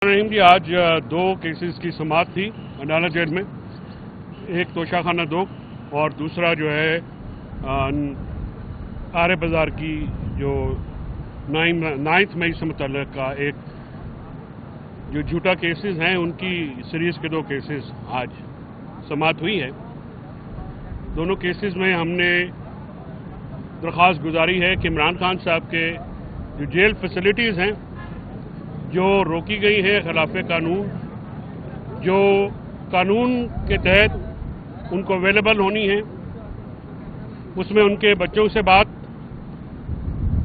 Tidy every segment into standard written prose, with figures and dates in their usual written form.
रहीम जी, आज दो केसेस की समाअत थी अदालत जेल में। एक तोशा खाना 2 और दूसरा जो है आरे बाज़ार की जो 9 मई से मुतल्लिक़ का एक जो झूठा केसेस हैं उनकी सीरीज़ के 2 केसेस आज समाअत हुई है। दोनों केसेस में हमने दरख्वास्त गुजारी है कि इमरान खान साहब के जो जेल फैसिलिटीज़ हैं जो रोकी गई है खिलाफ कानून, जो कानून के तहत उनको अवेलेबल होनी है, उसमें उनके बच्चों से बात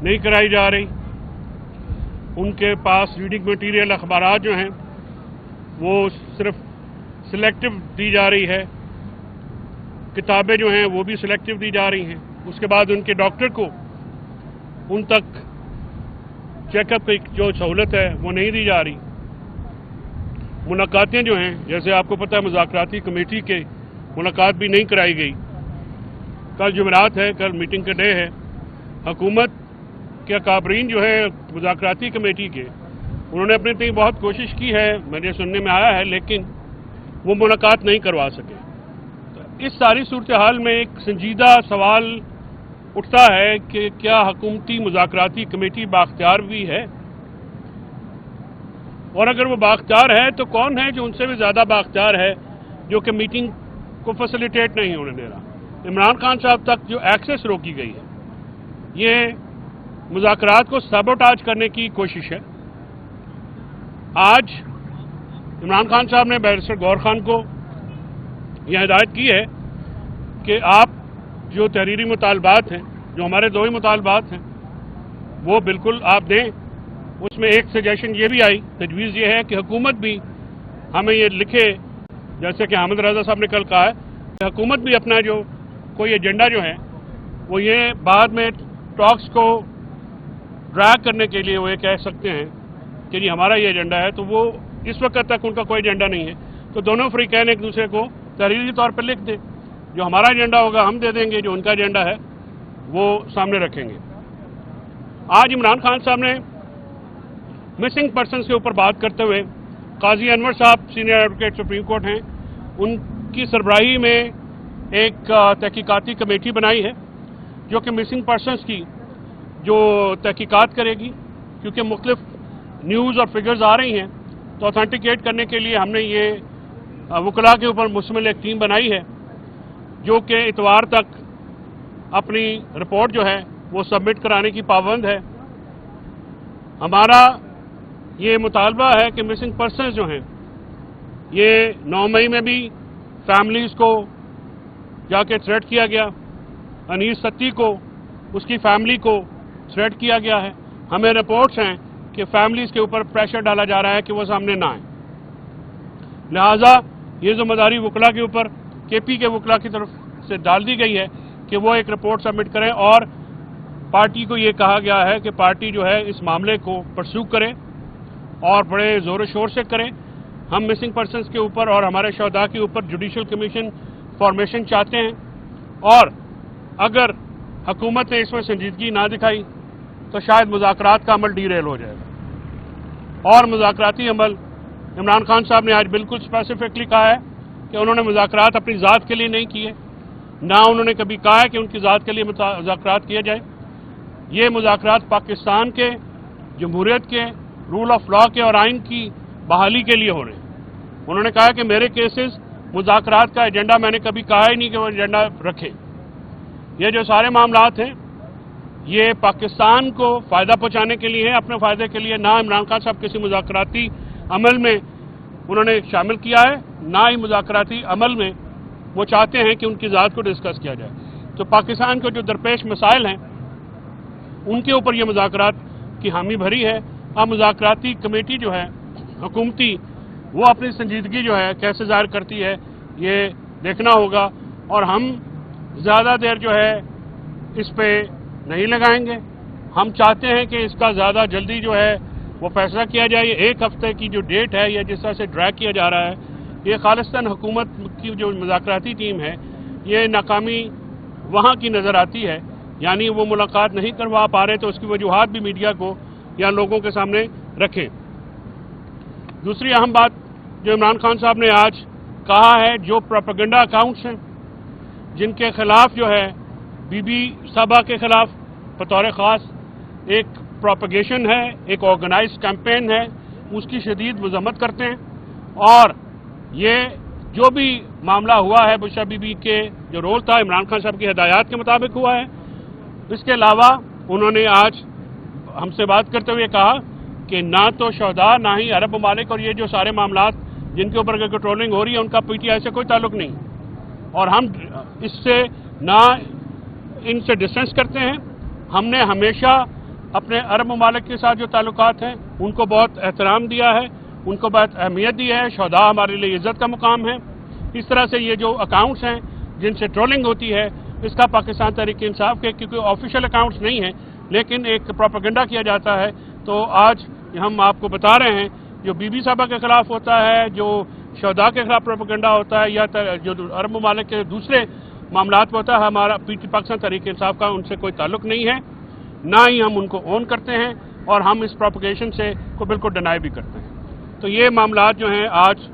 नहीं कराई जा रही। उनके पास रीडिंग मटीरियल अखबारात जो हैं वो सिर्फ सिलेक्टिव दी जा रही है, किताबें जो हैं वो भी सिलेक्टिव दी जा रही हैं। उसके बाद उनके डॉक्टर को उन तक चेकअप की जो सहूलत है वो नहीं दी जा रही। मुलाकातें जो हैं, जैसे आपको पता है मुज़ाकराती कमेटी के मुलाकात भी नहीं कराई गई। कल जुमेरात है, कल मीटिंग का डे है। हुकूमत के अकाबरीन जो है मुज़ाकराती कमेटी के, उन्होंने अपने तक बहुत कोशिश की है, मेरे सुनने में आया है, लेकिन वो मुलाकात नहीं करवा सके। तो इस सारी सूरत हाल में एक संजीदा सवाल उठता है कि क्या हुकूमती मुज़ाकराती कमेटी बाख्तियार भी है, और अगर वो बाख्तियार है तो कौन है जो उनसे भी ज़्यादा बाख्तियार है, जो कि मीटिंग को फैसिलिटेट नहीं होने दे रहा। इमरान खान साहब तक जो एक्सेस रोकी गई है, ये मुज़ाकरात को सबोटाज करने की कोशिश है। आज इमरान खान साहब ने बैरिस्टर गौहर खान को यह हिदायत की है कि आप जो तहरीरी मुतालबात हैं, जो हमारे 2 ही मुतालबात हैं, वो बिल्कुल आप दें। उसमें एक सजेशन ये भी आई, तजवीज़ ये है कि हुकूमत भी हमें ये लिखे, जैसे कि हामिद रज़ा साहब ने कल कहा है कि हुकूमत भी अपना जो कोई एजेंडा जो है वो ये बाद में टॉक्स को ड्रैग करने के लिए वो ये कह सकते हैं कि जी हमारा ये एजेंडा है, तो वो इस वक्त तक उनका कोई एजेंडा नहीं है। तो दोनों फ़रीक़ैन एक दूसरे को तहरीरी तौर पर लिख दें, जो हमारा एजेंडा होगा हम दे देंगे, जो उनका एजेंडा है वो सामने रखेंगे। आज इमरान खान साहब ने मिसिंग पर्सनस के ऊपर बात करते हुए, काजी अनवर साहब सीनियर एडवोकेट सुप्रीम कोर्ट हैं, उनकी सरबराही में एक तहकीकाती कमेटी बनाई है जो कि मिसिंग पर्सनस की जो तहकीकात करेगी, क्योंकि मुख्तलिफ न्यूज़ और फिगर्स आ रही हैं। तो ऑथेंटिकेट करने के लिए हमने ये वकला के ऊपर मुश्तमिल एक टीम बनाई है जो कि इतवार तक अपनी रिपोर्ट जो है वो सबमिट कराने की पाबंद है। हमारा ये मुतालबा है कि मिसिंग पर्सनस जो हैं, ये 9 मई में भी फैमिलीज़ को जाके थ्रेट किया गया, अनीस सत्ती को, उसकी फैमिली को थ्रेट किया गया है। हमें रिपोर्ट्स हैं कि फैमिलीज़ के ऊपर प्रेशर डाला जा रहा है कि वो सामने ना आए। लिहाजा ये ज़िम्मेदारी वकला के ऊपर, केपी के वकला की तरफ से डाल दी गई है कि वो एक रिपोर्ट सबमिट करें, और पार्टी को ये कहा गया है कि पार्टी जो है इस मामले को परस्यू करे और बड़े ज़ोर शोर से करें। हम मिसिंग पर्सनस के ऊपर और हमारे शहदा के ऊपर जुडिशल कमीशन फॉर्मेशन चाहते हैं, और अगर हुकूमत ने इसमें संजीदगी ना दिखाई तो शायद मुज़ाकरात का अमल डीरेल हो जाएगा। और मुज़ाकराती अमल इमरान खान साहब ने आज बिल्कुल स्पेसिफिकली कहा है कि उन्होंने मुज़ाकरात अपनी ज़ात के लिए नहीं किए, ना उन्होंने कभी कहा है कि उनकी ज़ात के लिए मुज़ाकरात किए जाए। ये मुज़ाकरात पाकिस्तान के जमहूरियत के रूल ऑफ लॉ के और आइन की बहाली के लिए हो रहे हैं। उन्होंने कहा कि मेरे केसेस मुज़ाकरात का एजेंडा, मैंने कभी कहा ही नहीं कि वो एजेंडा रखे। ये जो सारे मामलात हैं ये पाकिस्तान को फ़ायदा पहुँचाने के लिए है, अपने फ़ायदे के लिए। ना इमरान खान साहब किसी मुज़ाकराती अमल में उन्होंने शामिल किया है, ना ही मुज़ाकराती अमल में वो चाहते हैं कि उनकी ज़ात को डिस्कस किया जाए। तो पाकिस्तान को जो दरपेश मसाइल हैं उनके ऊपर ये मुज़ाकरात की हामी भरी है। अब मुज़ाकराती कमेटी जो है हुकूमती, वो अपनी संजीदगी जो है कैसे ज़ाहिर करती है ये देखना होगा, और हम ज़्यादा देर जो है इस पे नहीं लगाएंगे। हम चाहते हैं कि इसका ज़्यादा जल्दी जो है वो फैसला किया जाए। 1 हफ्ते की जो डेट है या जिस तरह से ड्रैग किया जा रहा है, ये खालिस्तान हुकूमत की जो मुज़ाकराती टीम है, ये नाकामी वहाँ की नज़र आती है। यानी वो मुलाकात नहीं करवा पा रहे तो उसकी वजूहात भी मीडिया को या लोगों के सामने रखें। दूसरी अहम बात जो इमरान खान साहब ने आज कहा है, जो प्रोपेगेंडा अकाउंट्स हैं जिनके खिलाफ जो है बीबी साहबा के खिलाफ बतौर ख़ास एक प्रोपेगेशन है, एक ऑर्गेनाइज्ड कैंपेन है, उसकी शदीद मजम्मत करते हैं। और ये जो भी मामला हुआ है बुशरा बीबी के जो रोल था इमरान खान साहब की हिदायत के मुताबिक हुआ है। इसके अलावा उन्होंने आज हमसे बात करते हुए कहा कि ना तो शहदा ना ही अरब ममालिक और ये जो सारे मामला जिनके ऊपर कंट्रोलिंग हो रही है उनका पीटीआई से कोई ताल्लुक नहीं, और हम इससे ना इनसे डिस्टेंस करते हैं। हमने हमेशा अपने अरब ममालिक के साथ जो ताल्लुकात हैं उनको बहुत एहतराम दिया है, उनको बहुत अहमियत दी है। शहदा हमारे लिए इज़्ज़त का मुकाम है। इस तरह से ये जो अकाउंट्स हैं जिनसे ट्रोलिंग होती है इसका पाकिस्तान तहरीक इंसाफ के क्योंकि ऑफिशियल अकाउंट्स नहीं हैं लेकिन एक प्रोपेगेंडा किया जाता है, तो आज हम आपको बता रहे हैं जो बीबी साहबा के खिलाफ होता है, जो शहदा के खिलाफ प्रोपेगेंडा होता है या जो अरब ममालिक के दूसरे मामलात में होता है, हमारा पाकिस्तान तहरीक इंसाफ का उनसे कोई ताल्लुक नहीं है, ना ही हम उनको ओन करते हैं और हम इस प्रोपेगेशन से को बिल्कुल डिनाई भी करते हैं। तो ये मामलात जो हैं आज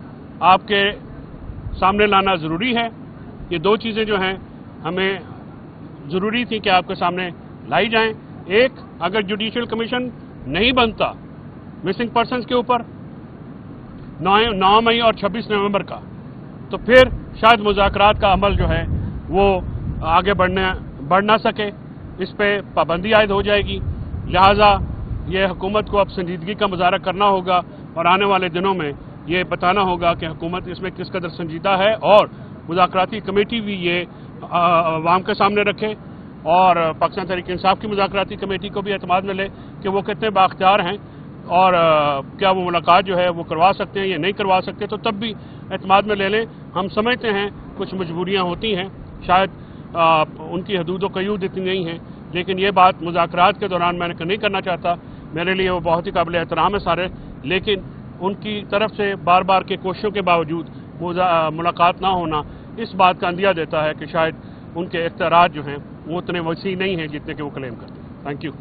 आपके सामने लाना ज़रूरी है। ये दो चीज़ें जो हैं हमें ज़रूरी थी कि आपके सामने लाई जाएं। एक, अगर जुडिशल कमीशन नहीं बनता मिसिंग पर्सनस के ऊपर 9 मई और 26 नवंबर का, तो फिर शायद मुज़ाकरात का अमल जो है वो आगे बढ़ ना सके, इस पे पाबंदी आयद हो जाएगी। लिहाजा ये हुकूमत को अब संजीदगी का मुजाहरा करना होगा और आने वाले दिनों में ये बताना होगा कि हुकूमत इसमें किस कदर संजीदा है और मुज़ाकराती कमेटी भी ये अवाम के सामने रखे और पाकिस्तान तहरीक इंसाफ की मुज़ाकराती कमेटी को भी एतमाद में ले कि वो कितने बाख्तियार हैं और क्या वो मुलाकात जो है वो करवा सकते हैं या नहीं करवा सकते, तो तब भी एतमाद में ले लें। हम समझते हैं कुछ मजबूरियाँ होती हैं, शायद उनकी हदूद व क़यूद इतनी नहीं हैं, लेकिन ये बात मुज़ाकरात के दौरान मैं नहीं करना चाहता। मेरे लिए वो बहुत ही काबिल एहतराम है सारे, लेकिन उनकी तरफ से बार बार के कोशिशों के बावजूद मुलाकात ना होना इस बात का अंदिया देता है कि शायद उनके इख्तियारात जो हैं वो उतने वसी नहीं हैं जितने कि वो क्लेम करते हैं। Thank you.